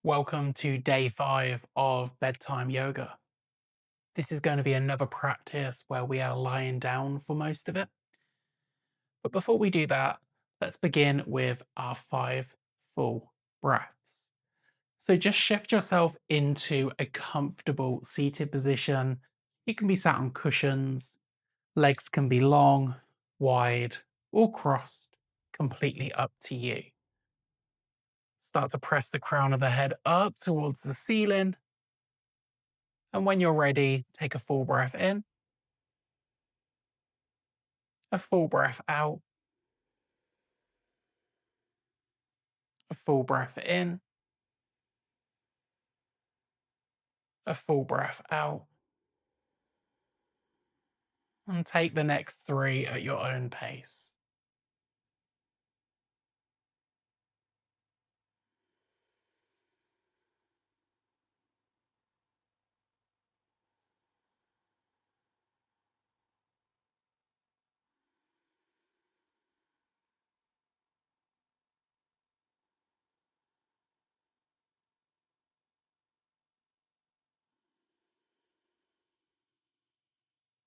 Welcome to day 5 of Bedtime Yoga. This is going to be another practice where we are lying down for most of it. But before we do that, let's begin with our 5 full breaths. So just shift yourself into a comfortable seated position. You can be sat on cushions, legs can be long, wide, or crossed, completely up to you. Start to press the crown of the head up towards the ceiling. And when you're ready, take a full breath in, a full breath out, a full breath in, a full breath out, and take the next 3 at your own pace.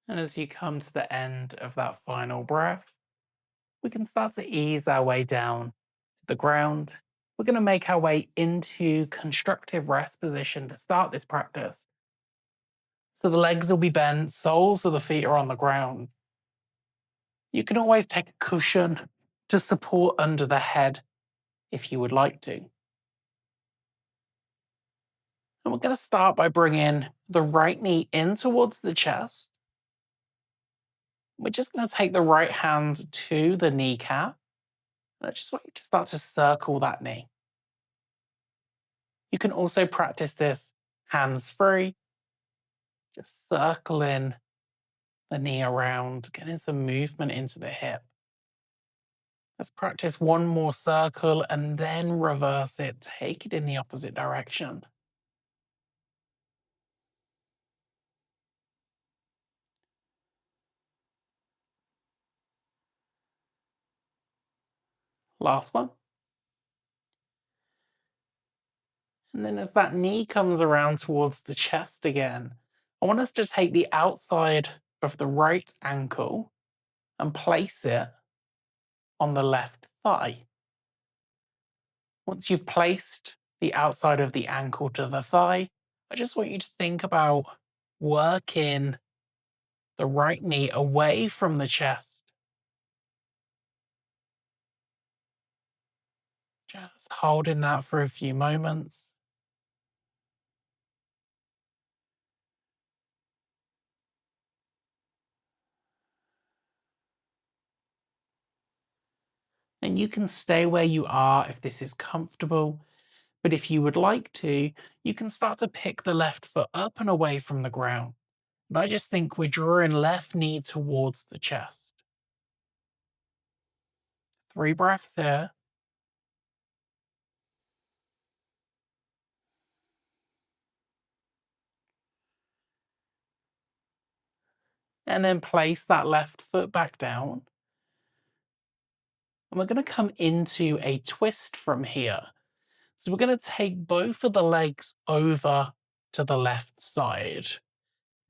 And as you come to the end of that final breath, we can start to ease our way down to the ground. We're going to make our way into constructive rest position to start this practice. So the legs will be bent, soles of the feet are on the ground. You can always take a cushion to support under the head if you would like to. And we're going to start by bringing the right knee in towards the chest. We're just going to take the right hand to the kneecap. And I just want you to start to circle that knee. You can also practice this hands free, just circling the knee around, getting some movement into the hip. Let's practice one more circle and then reverse it, take it in the opposite direction. Last one. And then as that knee comes around towards the chest again, I want us to take the outside of the right ankle and place it on the left thigh. Once you've placed the outside of the ankle to the thigh, I just want you to think about working the right knee away from the chest. Just holding that for a few moments. And you can stay where you are if this is comfortable. But if you would like to, you can start to pick the left foot up and away from the ground. And I just think we're drawing left knee towards the chest. 3 breaths here. And then place that left foot back down. And we're going to come into a twist from here. So we're going to take both of the legs over to the left side.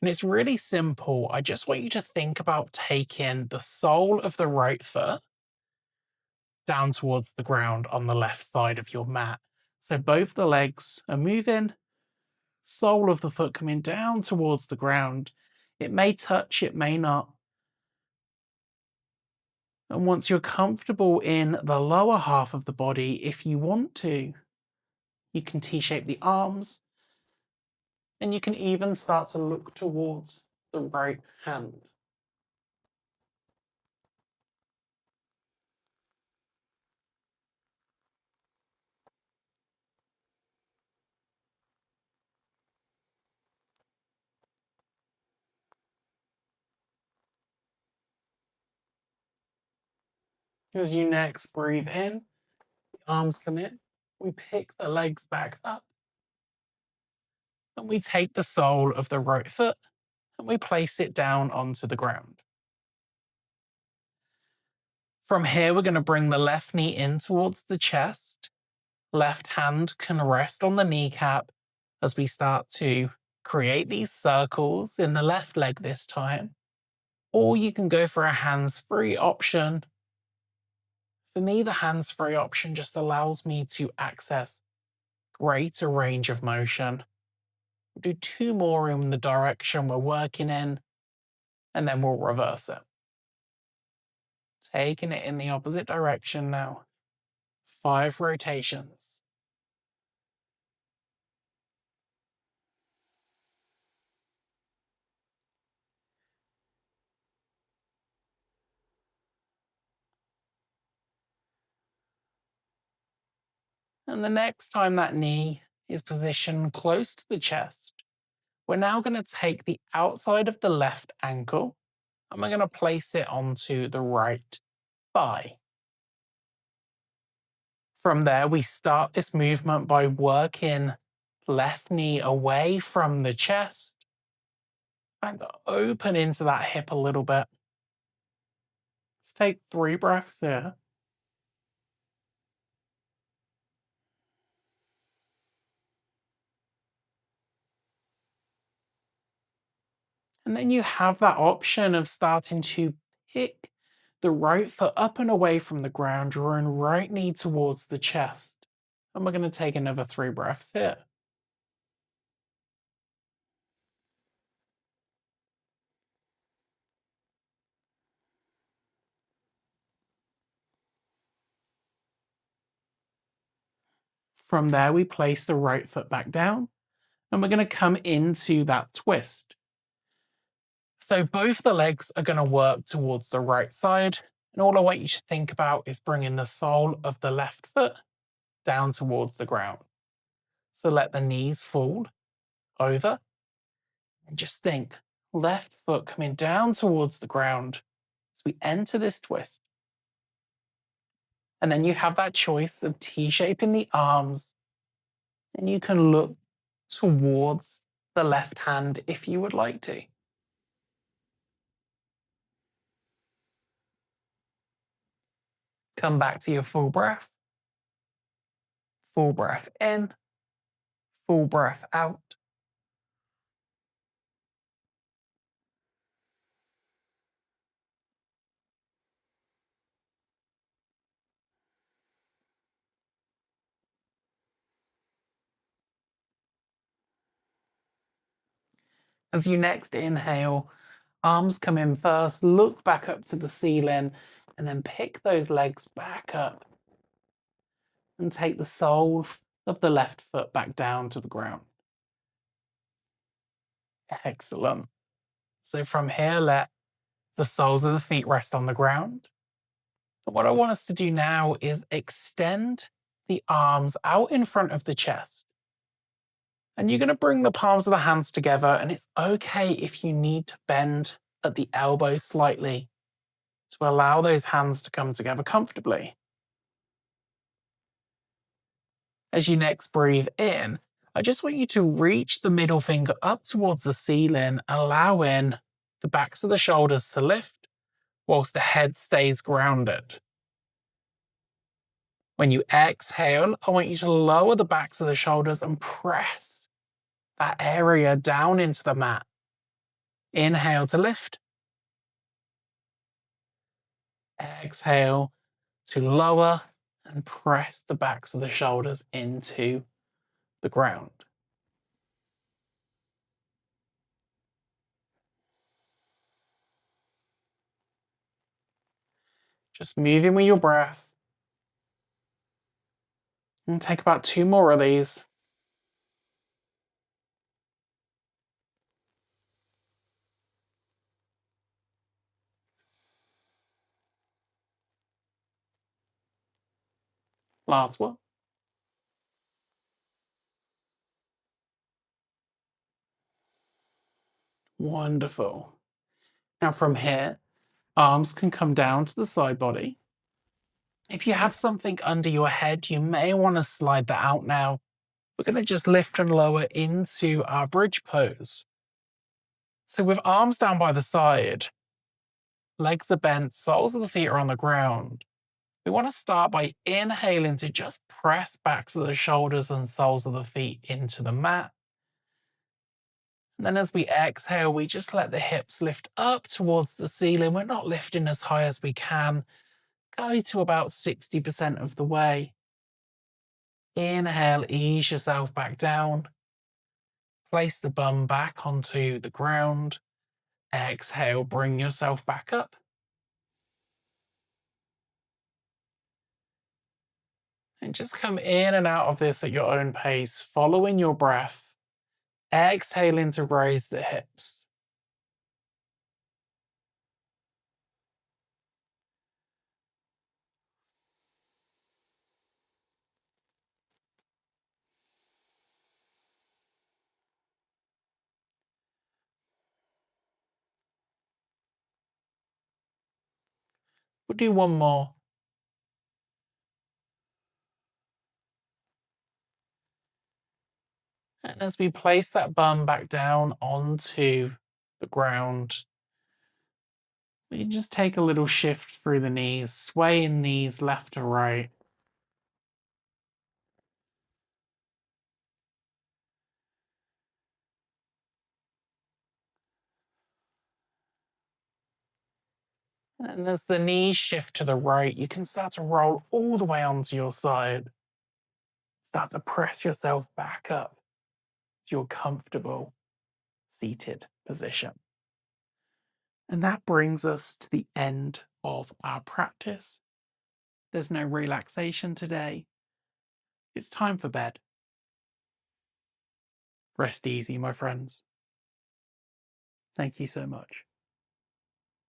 And it's really simple. I just want you to think about taking the sole of the right foot down towards the ground on the left side of your mat. So both the legs are moving, sole of the foot coming down towards the ground. It may touch, it may not. And once you're comfortable in the lower half of the body, if you want to, you can T-shape the arms, and you can even start to look towards the right hand. As you next breathe in, the arms come in, we pick the legs back up, and we take the sole of the right foot and we place it down onto the ground. From here, we're going to bring the left knee in towards the chest, Left hand can rest on the kneecap as we start to create these circles in the left leg this time. Or you can go for a hands-free option. For me, the hands-free option just allows me to access greater range of motion. We'll do 2 more in the direction we're working in, and then we'll reverse it. Taking it in the opposite direction now. 5 rotations. And the next time that knee is positioned close to the chest, we're now going to take the outside of the left ankle and we're going to place it onto the right thigh. From there, we start this movement by working left knee away from the chest and open into that hip a little bit. Let's take 3 breaths here. And then you have that option of starting to pick the right foot up and away from the ground, drawing right knee towards the chest. And we're going to take another 3 breaths here. From there, we place the right foot back down and we're going to come into that twist. So both the legs are going to work towards the right side. And all I want you to think about is bringing the sole of the left foot down towards the ground. So let the knees fall over and just think left foot coming down towards the ground as we enter this twist. And then you have that choice of T-shaping the arms, and you can look towards the left hand if you would like to. Come back to your full breath in, full breath out. As you next inhale, arms come in first, look back up to the ceiling, and then pick those legs back up and take the sole of the left foot back down to the ground. Excellent. So from here, let the soles of the feet rest on the ground. But what I want us to do now is extend the arms out in front of the chest. And you're going to bring the palms of the hands together, and it's okay if you need to bend at the elbow slightly to allow those hands to come together comfortably. As you next breathe in, I just want you to reach the middle finger up towards the ceiling, allowing the backs of the shoulders to lift whilst the head stays grounded. When you exhale, I want you to lower the backs of the shoulders and press that area down into the mat. Inhale to lift. Exhale to lower and press the backs of the shoulders into the ground. Just moving with your breath. And take about 2 more of these. Last one. Wonderful. Now from here, arms can come down to the side body. If you have something under your head, you may want to slide that out now. We're going to just lift and lower into our bridge pose. So with arms down by the side, legs are bent, soles of the feet are on the ground. We want to start by inhaling to just press backs of the shoulders and soles of the feet into the mat. And then as we exhale, we just let the hips lift up towards the ceiling. We're not lifting as high as we can. Go to about 60% of the way. Inhale, ease yourself back down. Place the bum back onto the ground. Exhale, bring yourself back up. And just come in and out of this at your own pace, following your breath. Exhaling to raise the hips. We'll do one more. And as we place that bum back down onto the ground, we just take a little shift through the knees, swaying knees left to right. And as the knees shift to the right, you can start to roll all the way onto your side. Start to press yourself back up to your comfortable seated position. And that brings us to the end of our practice. There's no relaxation today. It's time for bed. Rest easy, my friends. Thank you so much.